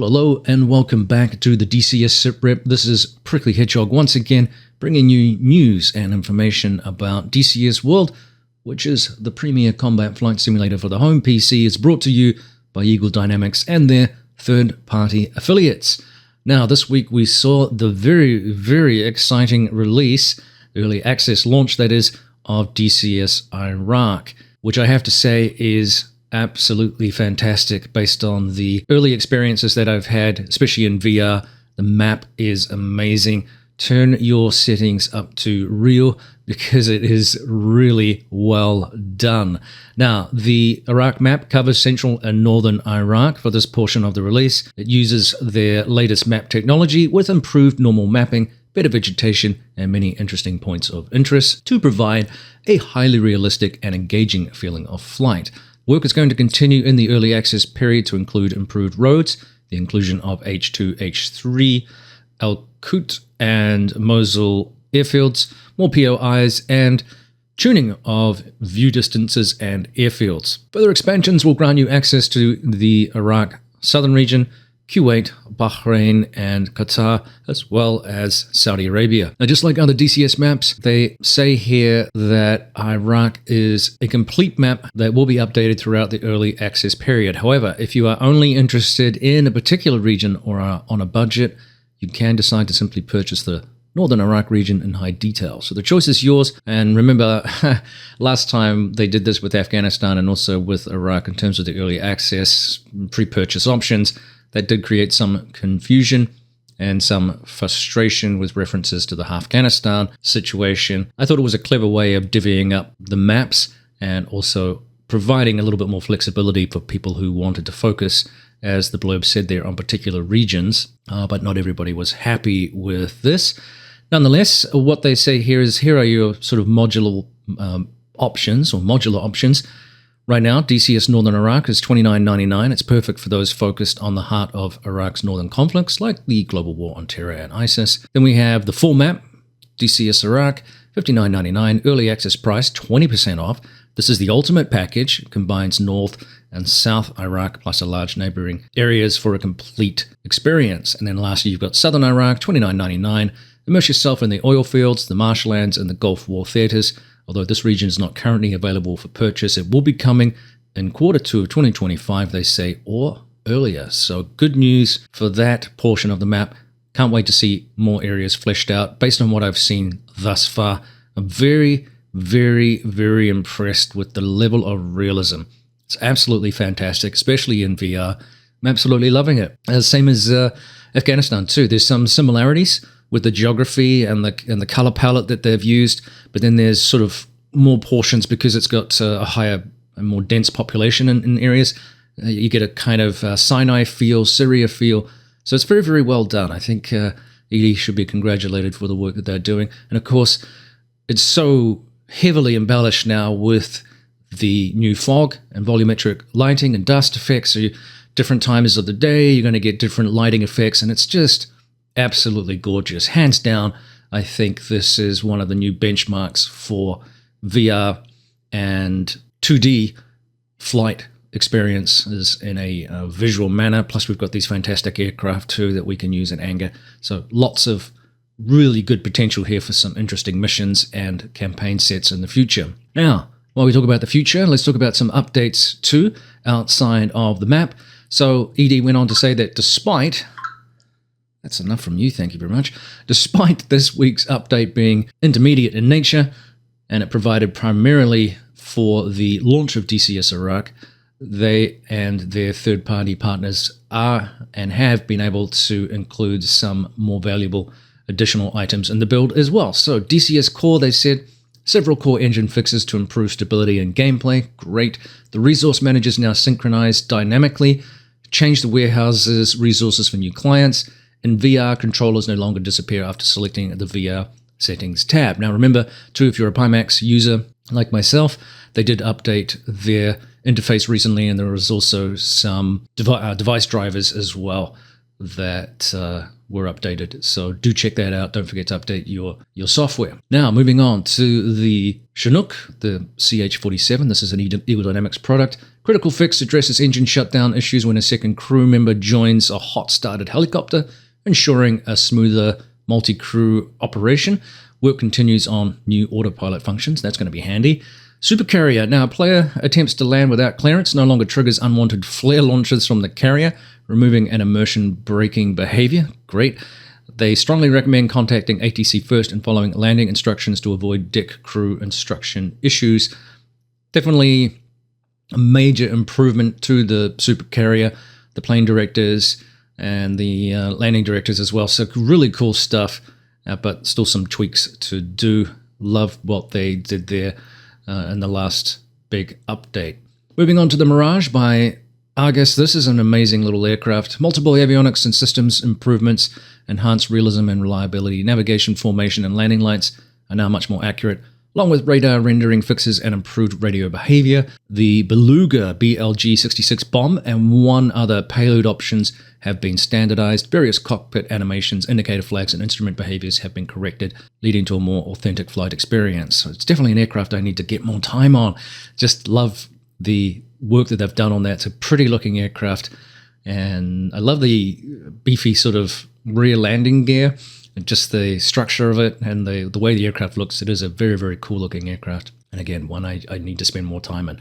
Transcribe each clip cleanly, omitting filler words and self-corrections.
Well, hello and welcome back to the DCS SITREP. This is Prickly Hedgehog once again, bringing you news and information about DCS World, which is the premier combat flight simulator for the home PC. It's brought to you by Eagle Dynamics and their third-party affiliates. Now, this week we saw the very exciting release, early access launch that is, of DCS Iraq, which I have to say is absolutely fantastic based on the early experiences that I've had, especially in VR. The map is amazing. Turn your settings up to real because it is really well done. Now, the Iraq map covers central and northern Iraq for this portion of the release. It uses their latest map technology with improved normal mapping, better vegetation, and many interesting points of interest to provide a highly realistic and engaging feeling of flight. Work is going to continue in the early access period to include improved roads, the inclusion of H2, H3, Al-Qut and Mosul airfields, more POIs, and tuning of view distances and airfields. Further expansions will grant you access to the Iraq southern region, Kuwait, Bahrain, and Qatar, as well as Saudi Arabia. Now, just like other DCS maps, they say here that Iraq is a complete map that will be updated throughout the early access period. However, if you are only interested in a particular region or are on a budget, you can decide to simply purchase the Northern Iraq region in high detail. So the choice is yours. And remember, last time they did this with Afghanistan and also with Iraq in terms of the early access pre-purchase options. That did create some confusion and some frustration with references to the Afghanistan situation. I thought it was a clever way of divvying up the maps and also providing a little bit more flexibility for people who wanted to focus, as the blurb said there, on particular regions, but not everybody was happy with this. Nonetheless, what they say here is, here are your sort of modular options. Right now, DCS Northern Iraq is $29.99. It's perfect for those focused on the heart of Iraq's northern conflicts, like the global war on terror and ISIS. Then we have the full map, DCS Iraq, $59.99. Early access price, 20% off. This is the ultimate package. It combines North and South Iraq plus a large neighboring areas for a complete experience. And then lastly, you've got Southern Iraq, $29.99. Immerse yourself in the oil fields, the marshlands, and the Gulf War theaters. Although this region is not currently available for purchase, it will be coming in Q2 of 2025, they say, or earlier. So good news for that portion of the map. Can't wait to see more areas fleshed out. Based on what I've seen thus far, I'm very impressed with the level of realism. It's absolutely fantastic, especially in VR. I'm absolutely loving it. Same as Afghanistan too. There's some similarities with the geography and the color palette that they've used, but then there's sort of more portions because it's got a higher and more dense population in areas. You get a kind of Sinai feel, Syria feel. So it's very well done. I think ED should be congratulated for the work that they're doing. And of course, it's so heavily embellished now with the new fog and volumetric lighting and dust effects. So different times of the day, you're going to get different lighting effects, and it's just absolutely gorgeous. Hands down, I think this is one of the new benchmarks for VR and 2D flight experiences in a visual manner. Plus, we've got these fantastic aircraft too that we can use in anger. So lots of really good potential here for some interesting missions and campaign sets in the future. Now, while we talk about the future, let's talk about some updates too outside of the map. So ED went on to say that despite... That's enough from you, thank you very much. Despite this week's update being intermediate in nature, and it provided primarily for the launch of DCS Iraq, they and their third-party partners are and have been able to include some more valuable additional items in the build as well. So DCS Core, they said, several core engine fixes to improve stability and gameplay. Great. The resource managers now synchronize dynamically. Change the warehouse's resources for new clients. In VR, controllers no longer disappear after selecting the VR settings tab. Now remember, too, if you're a Pimax user like myself, they did update their interface recently, and there was also some device drivers as well that were updated. So do check that out. Don't forget to update your software. Now, moving on to the Chinook, the CH-47. This is an Eagle Dynamics product. Critical fix addresses engine shutdown issues when a second crew member joins a hot-started helicopter, ensuring a smoother multi-crew operation. Work continues on new autopilot functions. That's going to be handy. Supercarrier. Now, a player attempts to land without clearance no longer triggers unwanted flare launches from the carrier, removing an immersion braking behavior. Great. They strongly recommend contacting ATC first and following landing instructions to avoid deck crew instruction issues. Definitely a major improvement to the supercarrier, the plane directors, and the landing directors as well. So really cool stuff, but still some tweaks to do. Love what they did there in the last big update. Moving on to the Mirage by Argus. This is an amazing little aircraft. Multiple avionics and systems improvements, enhanced realism and reliability. Navigation, formation, and landing lights are now much more accurate, along with radar rendering fixes and improved radio behavior. The Beluga BLG-66 bomb and one other payload options have been standardized. Various cockpit animations, indicator flags, and instrument behaviors have been corrected, leading to a more authentic flight experience. So it's definitely an aircraft I need to get more time on. Just love the work that they've done on that. It's a pretty looking aircraft, and I love the beefy sort of rear landing gear, and just the structure of it and the way the aircraft looks. It is a very, very cool looking aircraft, and again, one I need to spend more time in.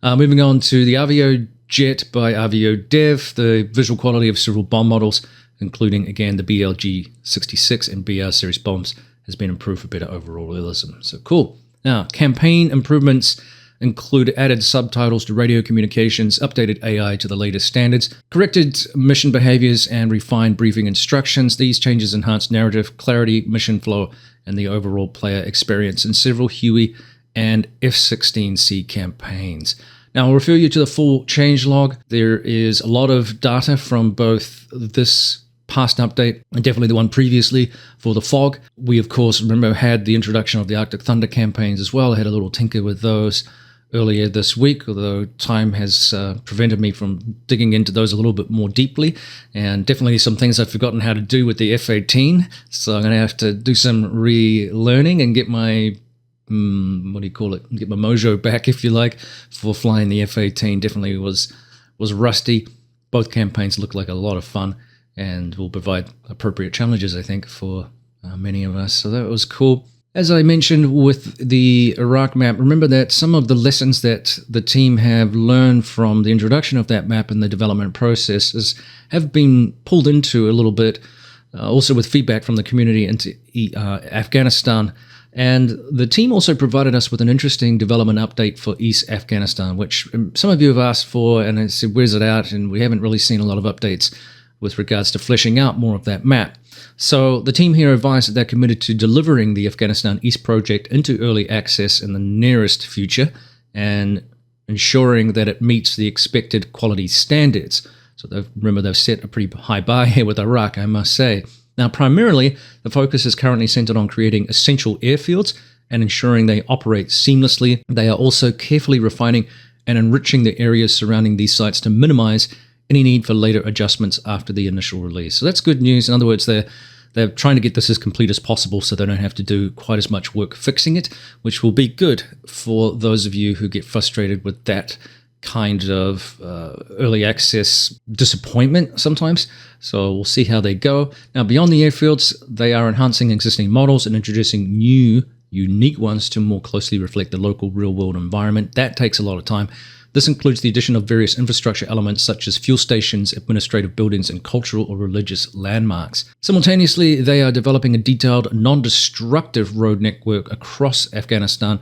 Moving on to the Avio Jet by Avio Dev. The visual quality of several bomb models, including again the BLG-66 and BR series bombs, has been improved for better overall realism. So cool. Now, campaign improvements include added subtitles to radio communications, updated AI to the latest standards, corrected mission behaviors, and refined briefing instructions. These changes enhance narrative clarity, mission flow, and the overall player experience in several Huey and F-16C campaigns. Now, I'll refer you to the full changelog. There is a lot of data from both this past update and definitely the one previously for the fog. We, of course, remember had the introduction of the Arctic Thunder campaigns as well. I had a little tinker with those earlier this week, although time has prevented me from digging into those a little bit more deeply, and definitely some things I've forgotten how to do with the F-18, so I'm going to have to do some relearning and get my get my mojo back, if you like, for flying the F-18. Definitely was rusty. Both campaigns look like a lot of fun and will provide appropriate challenges, I think, for many of us, so that was cool. As I mentioned with the Iraq map, remember that some of the lessons that the team have learned from the introduction of that map and the development processes have been pulled into a little bit, also with feedback from the community into Afghanistan. And the team also provided us with an interesting development update for East Afghanistan, which some of you have asked for, and I said, where's it at? And we haven't really seen a lot of updates with regards to fleshing out more of that map. So the team here advised that they're committed to delivering the Afghanistan East project into early access in the nearest future and ensuring that it meets the expected quality standards. So they've set a pretty high bar here with Iraq, I must say. Now, primarily, the focus is currently centered on creating essential airfields and ensuring they operate seamlessly. They are also carefully refining and enriching the areas surrounding these sites to minimize any need for later adjustments after the initial release. So that's good news. In other words, they're trying to get this as complete as possible so they don't have to do quite as much work fixing it, which will be good for those of you who get frustrated with that kind of early access disappointment sometimes. So we'll see how they go. Now, beyond the airfields, they are enhancing existing models and introducing new, unique ones to more closely reflect the local real-world environment. That takes a lot of time. This includes the addition of various infrastructure elements such as fuel stations, administrative buildings, and cultural or religious landmarks. Simultaneously, they are developing a detailed, non-destructive road network across Afghanistan.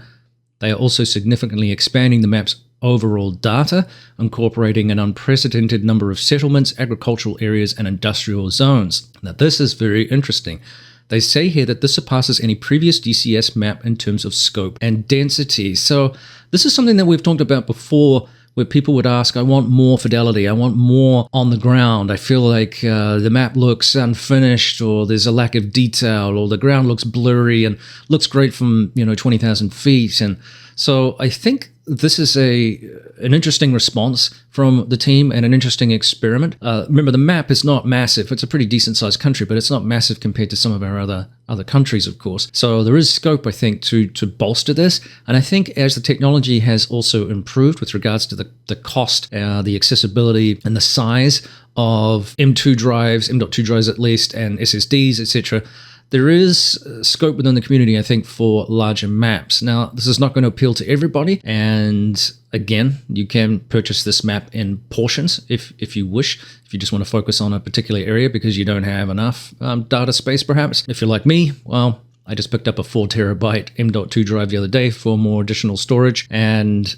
They are also significantly expanding the map's overall data, incorporating an unprecedented number of settlements, agricultural areas, and industrial zones. Now, this is very interesting. They say here that this surpasses any previous DCS map in terms of scope and density. So this is something that we've talked about before, where people would ask, I want more fidelity, I want more on the ground. I feel like the map looks unfinished, or there's a lack of detail, or the ground looks blurry and looks great from 20,000 feet. And so I think this is an interesting response from the team and an interesting experiment. Remember, the map is not massive. It's a pretty decent-sized country, but it's not massive compared to some of our other countries, of course. So there is scope, I think, to bolster this. And I think as the technology has also improved with regards to the cost, the accessibility, and the size of M.2 drives, M.2 drives at least, and SSDs, etc., there is scope within the community, I think, for larger maps. Now, this is not going to appeal to everybody, and again, you can purchase this map in portions if you wish, if you just want to focus on a particular area because you don't have enough data space, perhaps. If you're like me, well, I just picked up a 4 terabyte M.2 drive the other day for more additional storage, and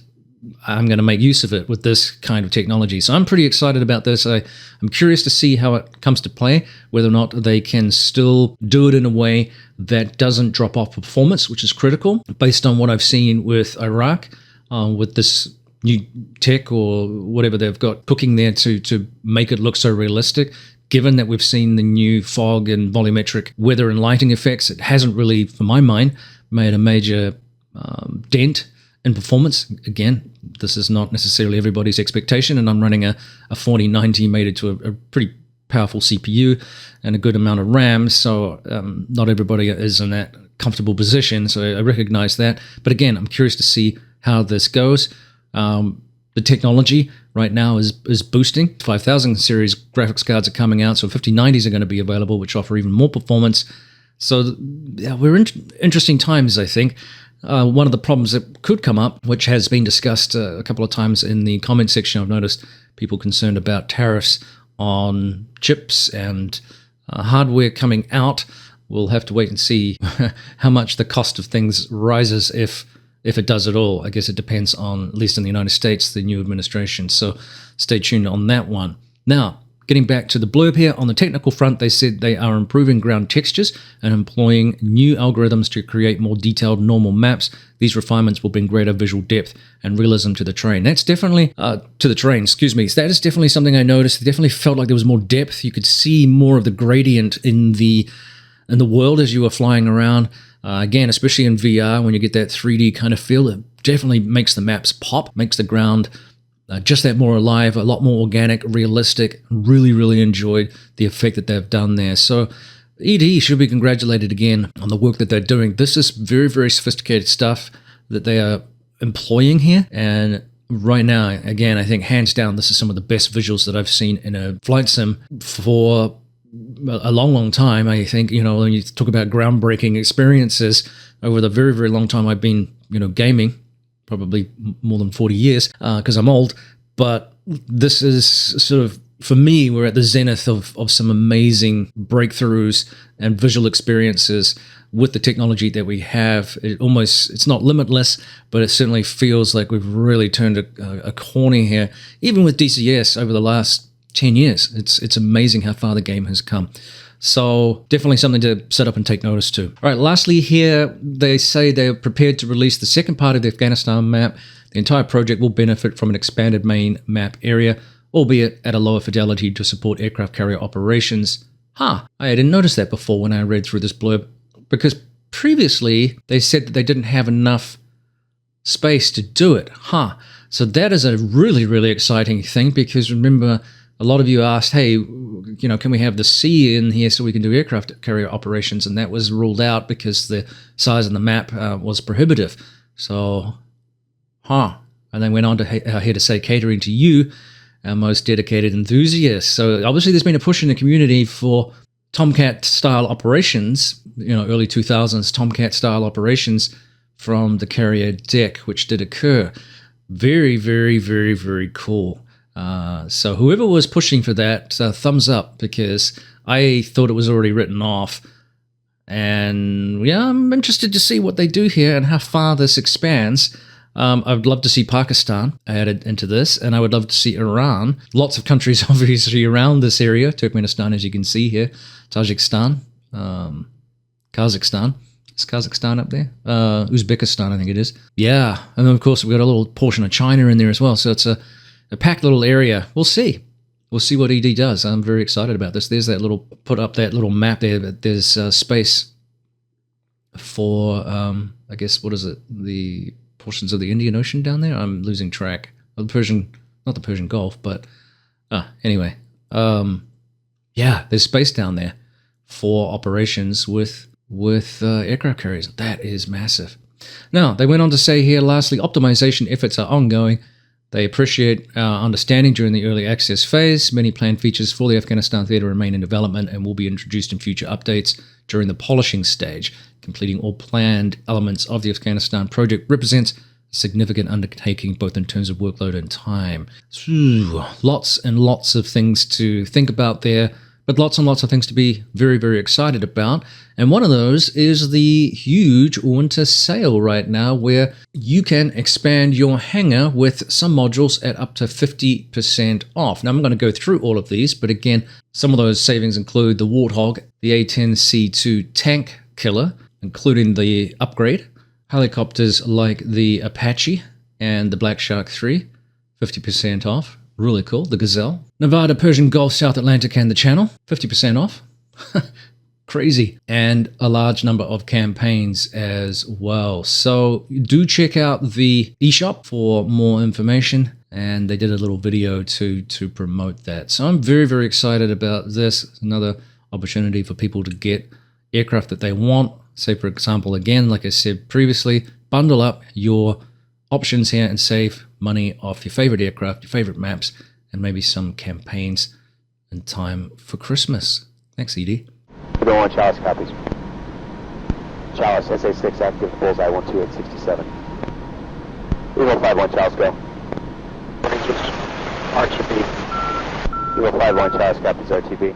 I'm going to make use of it with this kind of technology. So I'm pretty excited about this. I'm curious to see how it comes to play, whether or not they can still do it in a way that doesn't drop off performance, which is critical, based on what I've seen with Iraq, with this new tech or whatever they've got cooking there to make it look so realistic. Given that we've seen the new fog and volumetric weather and lighting effects, it hasn't really, for my mind, made a major dent in performance. Again, this is not necessarily everybody's expectation, and I'm running a 4090 mated to a pretty powerful CPU and a good amount of RAM, so not everybody is in that comfortable position, so I recognize that. But again, I'm curious to see how this goes. The technology right now is boosting. 5000 series graphics cards are coming out, so 5090s are going to be available, which offer even more performance. So yeah, we're in interesting times, I think. One of the problems that could come up, which has been discussed a couple of times in the comment section, I've noticed people concerned about tariffs on chips and hardware coming out. We'll have to wait and see how much the cost of things rises, if it does at all. I guess it depends on, at least in the United States, the new administration. So stay tuned on that one. Now, getting back to the blurb here, on the technical front, they said they are improving ground textures and employing new algorithms to create more detailed normal maps. These refinements will bring greater visual depth and realism to the terrain. That's definitely, to the terrain, excuse me. That is definitely something I noticed. It definitely felt like there was more depth. You could see more of the gradient in the world as you were flying around. Again, especially in VR, when you get that 3D kind of feel, it definitely makes the maps pop, makes the ground just that more alive, a lot more organic, realistic. Really, really enjoyed the effect that they've done there. So ED should be congratulated again on the work that they're doing. This is very, very sophisticated stuff that they are employing here. And right now, again, I think hands down, this is some of the best visuals that I've seen in a flight sim for a long, long time. I think, when you talk about groundbreaking experiences over the very, very long time I've been, gaming, probably more than 40 years, because I'm old. But this is sort of, for me, we're at the zenith of some amazing breakthroughs and visual experiences with the technology that we have. It's not limitless, but it certainly feels like we've really turned a corner here. Even with DCS over the last 10 years, it's amazing how far the game has come. So definitely something to set up and take notice to. All right, lastly here, they say they're prepared to release the second part of the Afghanistan map. The entire project will benefit from an expanded main map area, albeit at a lower fidelity to support aircraft carrier operations. I didn't notice that before when I read through this blurb, because previously they said that they didn't have enough space to do it. So that is a really, really exciting thing, because remember, a lot of you asked, hey, can we have the sea in here so we can do aircraft carrier operations? And that was ruled out because the size of the map was prohibitive. So, and they went on to here to say, catering to you, our most dedicated enthusiasts. So obviously there's been a push in the community for Tomcat-style operations, early 2000s Tomcat-style operations from the carrier deck, which did occur. Very, very, very, very cool. So whoever was pushing for that, thumbs up, because I thought it was already written off. And yeah, I'm interested to see what they do here and how far this expands. I'd love to see Pakistan added into this, and I would love to see Iran. Lots of countries obviously around this area. Turkmenistan, as you can see here. Tajikistan, Kazakhstan. Is Kazakhstan up there? Uzbekistan, I think it is. Yeah, and then of course we've got a little portion of China in there as well. So it's a packed little area. We'll see. We'll see what ED does. I'm very excited about this. There's that little, put up that little map there. There's space for, I guess, what is it? The portions of the Indian Ocean down there. I'm losing track of the Persian, not the Persian Gulf, but anyway. Yeah, there's space down there for operations with aircraft carriers. That is massive. Now, they went on to say here, lastly, optimization efforts are ongoing. They appreciate our understanding during the early access phase. Many planned features for the Afghanistan theater remain in development and will be introduced in future updates during the polishing stage. Completing all planned elements of the Afghanistan project represents a significant undertaking, both in terms of workload and time. Lots and lots of things to think about there, but lots and lots of things to be very, very excited about. And one of those is the huge winter sale right now, where you can expand your hangar with some modules at up to 50% off. Now, I'm going to go through all of these, but again, some of those savings include the Warthog, the A-10C2 tank killer, including the upgrade, helicopters like the Apache and the Black Shark 3, 50% off. Really cool. The Gazelle, Nevada, Persian Gulf, South Atlantic, and the Channel, 50% off. Crazy. And a large number of campaigns as well. So do check out the eShop for more information. And they did a little video to promote that. So I'm very, very excited about this. It's another opportunity for people to get aircraft that they want. Say, for example, again, like I said previously, bundle up your options here and save money off your favorite aircraft, your favorite maps, and maybe some campaigns in time for Christmas. Thanks, Edie. Go on, Chalice copies. Chalice, SA6 active, bullseye 12867. Eagle 51, Chalice, go. RTB. Eagle 51, Chalice copies, RTB.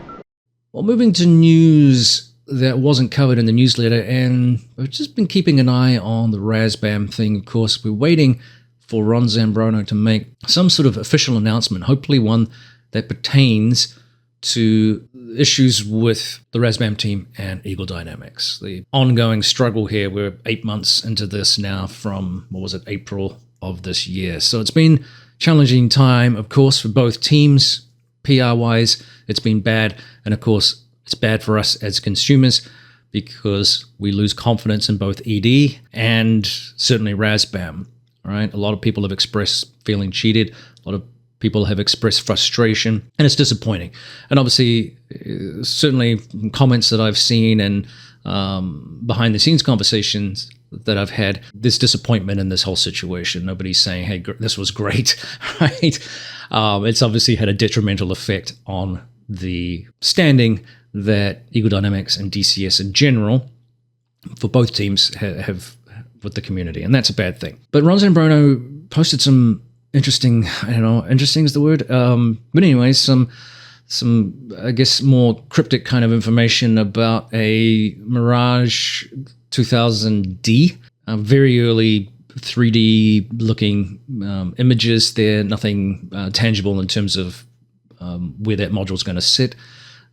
Well, moving to news that wasn't covered in the newsletter, and I've just been keeping an eye on the RAZBAM thing. Of course, we're waiting for Ron Zambrono to make some sort of official announcement, hopefully one that pertains to issues with the RAZBAM team and Eagle Dynamics. The ongoing struggle here, we're 8 months into this now from, April of this year. So it's been a challenging time, of course, for both teams. PR-wise, it's been bad, and of course, it's bad for us as consumers because we lose confidence in both ED and certainly RAZBAM. All right, a lot of people have expressed feeling cheated. A lot of people have expressed frustration, and it's disappointing. And obviously, certainly comments that I've seen and behind-the-scenes conversations that I've had, there's disappointment in this whole situation. Nobody's saying, hey, this was great, right? It's obviously had a detrimental effect on the standing that Eagle Dynamics and DCS in general, for both teams, have with the community, and that's a bad thing. But Ron Zambrono posted some interesting, I don't know, interesting is the word, but anyways, some I guess more cryptic kind of information about a Mirage 2000D, very early 3D looking images there, nothing tangible in terms of where that module is going to sit.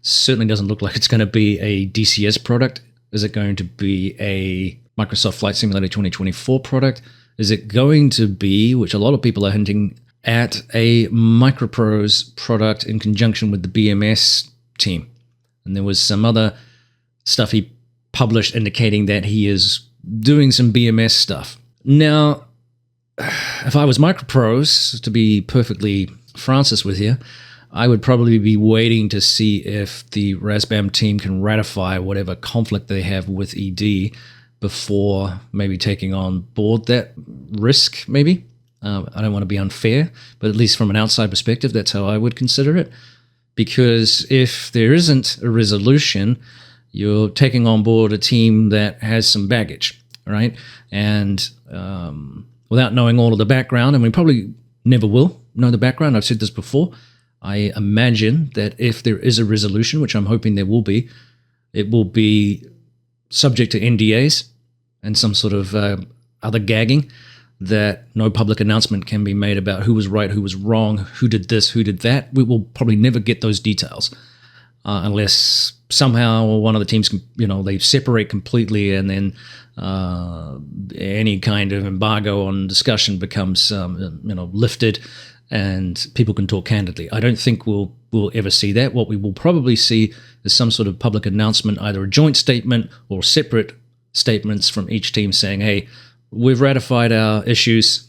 Certainly doesn't look like it's going to be a DCS product. Is it going to be a Microsoft Flight Simulator 2024 product? Is it going to be, which a lot of people are hinting at, a Microprose product in conjunction with the BMS team? And there was some other stuff he published indicating that he is doing some BMS stuff. Now, if I was Microprose, to be perfectly Francis with you, I would probably be waiting to see if the RAZBAM team can ratify whatever conflict they have with ED before maybe taking on board that risk, maybe. I don't want to be unfair, but at least from an outside perspective, that's how I would consider it. Because if there isn't a resolution, you're taking on board a team that has some baggage, right? And without knowing all of the background, and we probably never will know the background, I've said this before, I imagine that if there is a resolution, which I'm hoping there will be, it will be subject to NDAs and some sort of other gagging, that no public announcement can be made about who was right, who was wrong, who did this, who did that. We will probably never get those details unless somehow one of the teams, they separate completely, and then any kind of embargo on discussion becomes, lifted, and people can talk candidly. I don't think we'll ever see that. What we will probably see is some sort of public announcement, either a joint statement or separate statements from each team saying, hey, we've ratified our issues.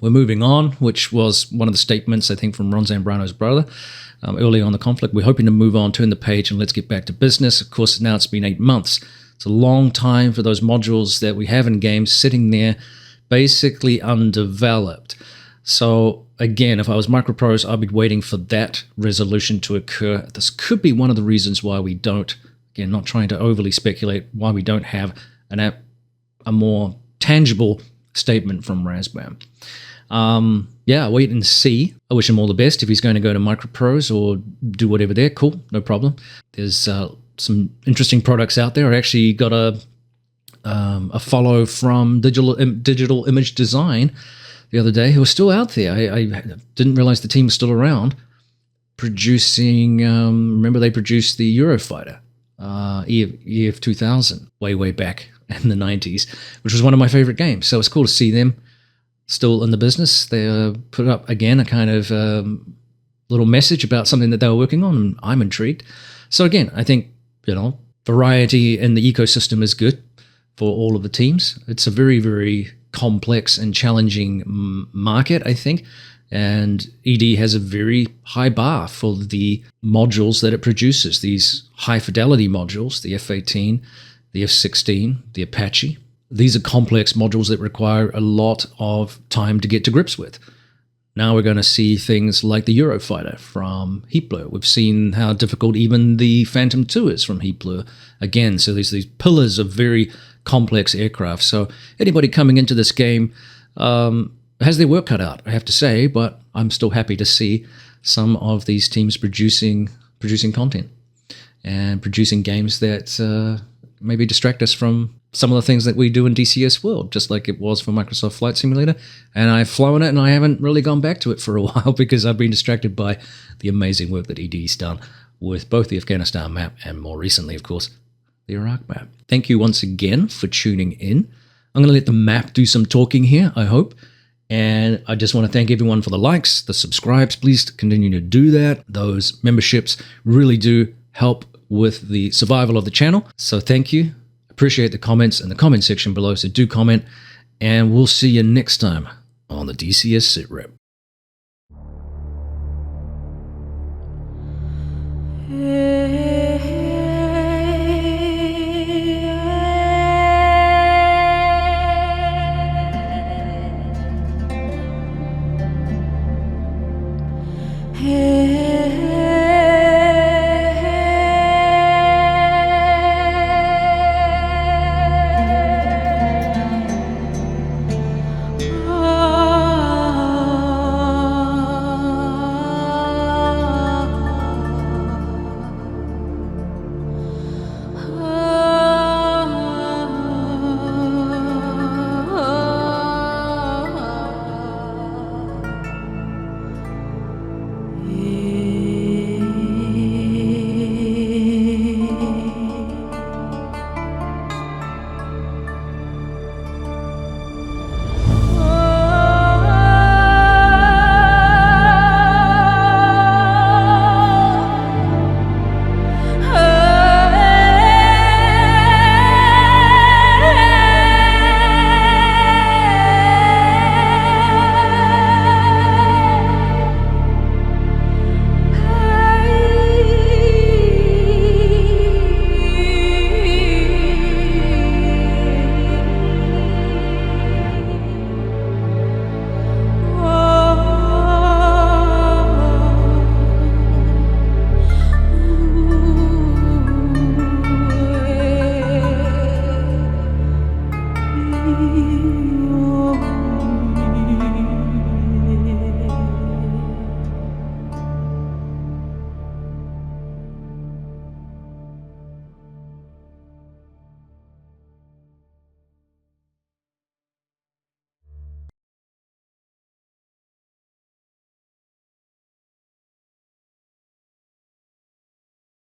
We're moving on, which was one of the statements, I think, from Ron Zambrano's brother early on the conflict. We're hoping to move on, turn the page, and let's get back to business. Of course, now it's been 8 months. It's a long time for those modules that we have in games sitting there basically undeveloped. So again, if I was Microprose, I'd be waiting for that resolution to occur. This could be one of the reasons why we don't, again, not trying to overly speculate, why we don't have a more tangible statement from RAZBAM. Yeah, wait and see. I wish him all the best. If he's going to go to Microprose or do whatever there, cool, no problem. There's some interesting products out there. I actually got a follow from Digital Image Design the other day who was still out there. I didn't realize the team was still around producing. Remember, they produced the Eurofighter EF 2000 way back in the 90s, which was one of my favorite games. So it's cool to see them still in the business. They put up again a kind of little message about something that they were working on, and I'm intrigued. So again, I think, variety in the ecosystem is good for all of the teams. It's a very, very complex and challenging market, I think, and ED has a very high bar for the modules that it produces, these high-fidelity modules, the F-18, the F-16, the Apache. These are complex modules that require a lot of time to get to grips with. Now we're going to see things like the Eurofighter from Heatblur. We've seen how difficult even the Phantom II is from Heatblur. Again, so there's these pillars of very complex aircraft. So anybody coming into this game has their work cut out, I have to say, but I'm still happy to see some of these teams producing content and producing games that maybe distract us from some of the things that we do in DCS world, just like it was for Microsoft Flight Simulator. And I've flown it and I haven't really gone back to it for a while because I've been distracted by the amazing work that ED's done with both the Afghanistan map and more recently, of course, the Iraq map. Thank you once again for tuning in. I'm going to let the map do some talking here, I hope. And I just want to thank everyone for the likes, the subscribes. Please continue to do that. Those memberships really do help with the survival of the channel. So thank you. Appreciate the comments in the comment section below, so do comment, and we'll see you next time on the DCS SITREP. Yeah.